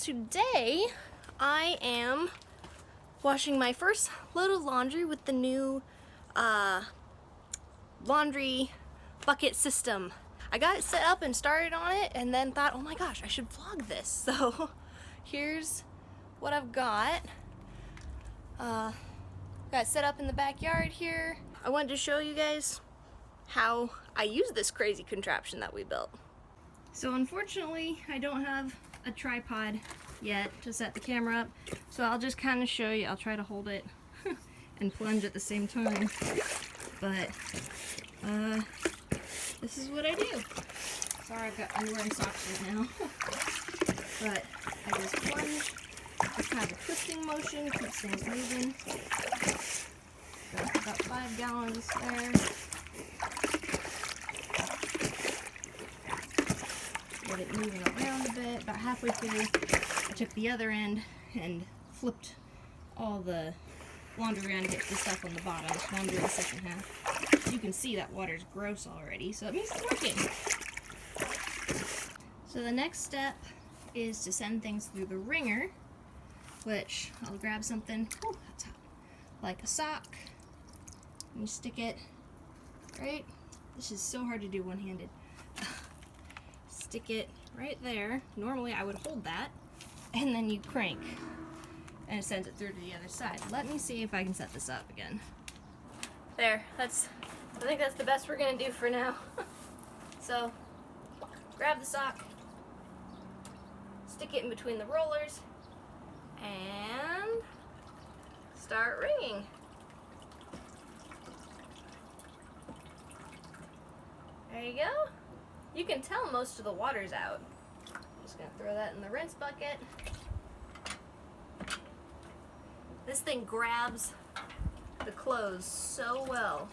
today I am washing my first load of laundry with the new laundry bucket system. I got it set up and started on it and then thought, oh my gosh, I should vlog this. So here's what I've got. Got it set up in the backyard here. I wanted to show you guys how I use this crazy contraption that we built. So unfortunately, I don't have a tripod yet to set the camera up, so I'll just kind of show you. I'll try to hold it and plunge at the same time, but this is what I do. Sorry, I'm wearing socks right now. But I just plunge. It's kind of a twisting motion, keeps things moving. Got about 5 gallons there. Get it moving around a bit. About halfway through, I took the other end and flipped all the laundry around to get the stuff on the bottom. So now I'm doing the second half. As you can see, that water's gross already, so it means it's working. So the next step is to send things through the wringer, which I'll grab something, oh, that's hot, like a sock, and you stick it right, this is so hard to do one-handed, stick it right there. Normally I would hold that, and then you crank, and it sends it through to the other side. Let me see if I can set this up again. There, I think that's the best we're gonna do for now. So, grab the sock, stick it in between the rollers, and start wringing. There you go. You can tell most of the water's out. I'm just gonna throw that in the rinse bucket. This thing grabs the clothes so well.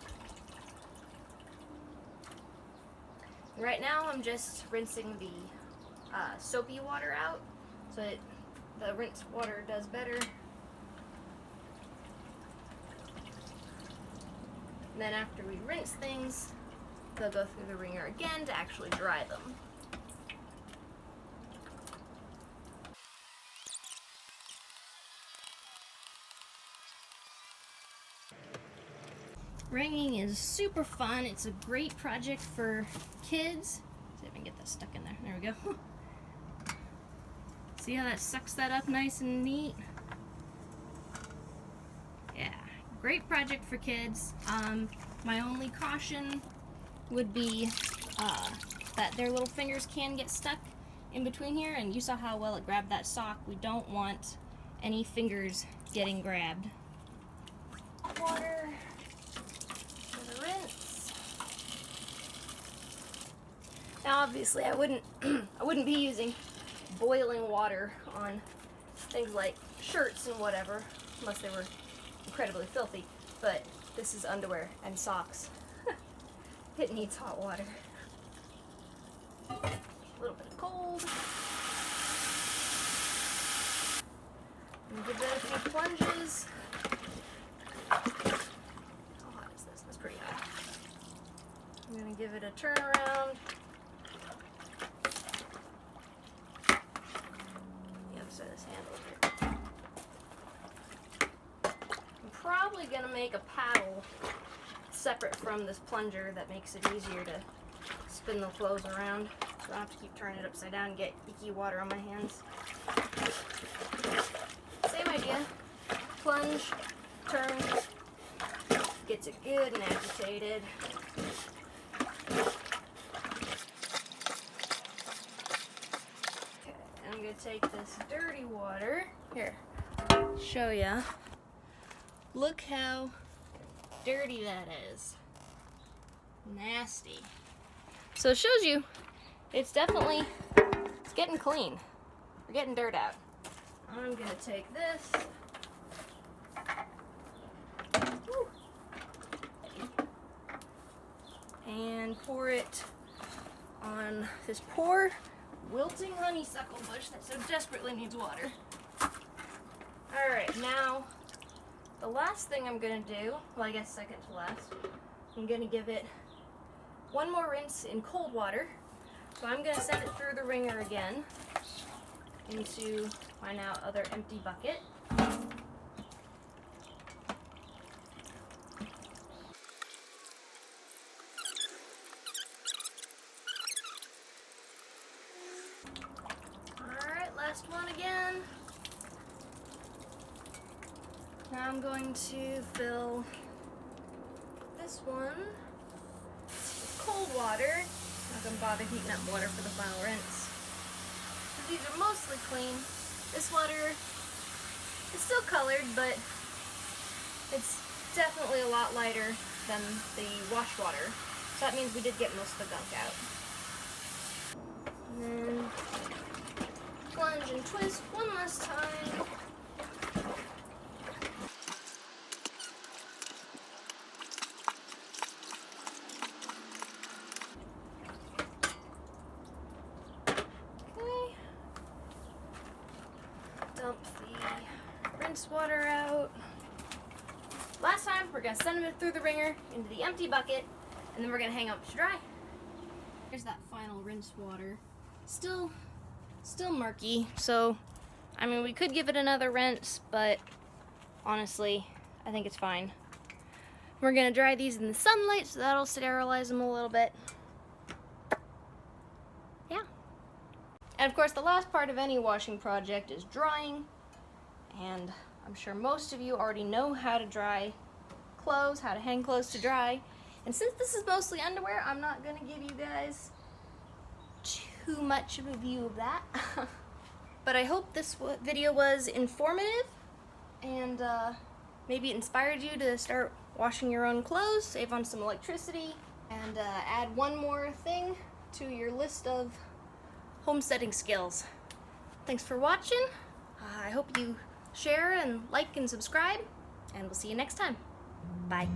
Right now I'm just rinsing the soapy water out, so the rinse water does better. And then after we rinse things, they'll go through the wringer again to actually dry them. Wringing is super fun. It's a great project for kids. See if I can get that stuck in there. There we go. See how that sucks that up nice and neat? Yeah, great project for kids. My only caution would be that their little fingers can get stuck in between here, and you saw how well it grabbed that sock. We don't want any fingers getting grabbed. Water. Now obviously I wouldn't be using boiling water on things like shirts and whatever, unless they were incredibly filthy, but this is underwear and socks. It needs hot water. A little bit of cold. And give that a few plunges. How hot is this? That's pretty hot. I'm going to give it a turn around. This handle here. I'm probably gonna make a paddle separate from this plunger that makes it easier to spin the clothes around, so I don't have to keep turning it upside down and get icky water on my hands. Same idea. Plunge, turn, gets it good and agitated. I'm going to take this dirty water, here, show ya. Look how dirty that is. Nasty. So it shows you, it's getting clean. We're getting dirt out. I'm going to take this. And pour it on this poor wilting honeysuckle bush that so desperately needs water. Alright, now the last thing I'm going to do, well I guess second to last, I'm going to give it one more rinse in cold water. So I'm going to send it through the wringer again. into my now other empty bucket. Alright, last one again. Now I'm going to fill this one with cold water. Not going to bother heating up water for the final rinse. So these are mostly clean. This water is still colored, but it's definitely a lot lighter than the wash water. So that means we did get most of the gunk out. And then plunge and twist one last time. Okay. Dump the rinse water out. Last time, we're going to send it through the wringer into the empty bucket, and then we're going to hang up to dry. Here's that final rinse water. Still murky, so I mean we could give it another rinse, but honestly I think it's fine. We're gonna dry these in the sunlight, so that'll sterilize them a little bit. Yeah. And of course the last part of any washing project is drying, and I'm sure most of you already know how to dry clothes, how to hang clothes to dry. And since this is mostly underwear, I'm not gonna give you guys too much of a view of that. But I hope this video was informative and maybe it inspired you to start washing your own clothes, save on some electricity, and add one more thing to your list of homesteading skills. Thanks for watching. I hope you share and like and subscribe, and we'll see you next time. Bye.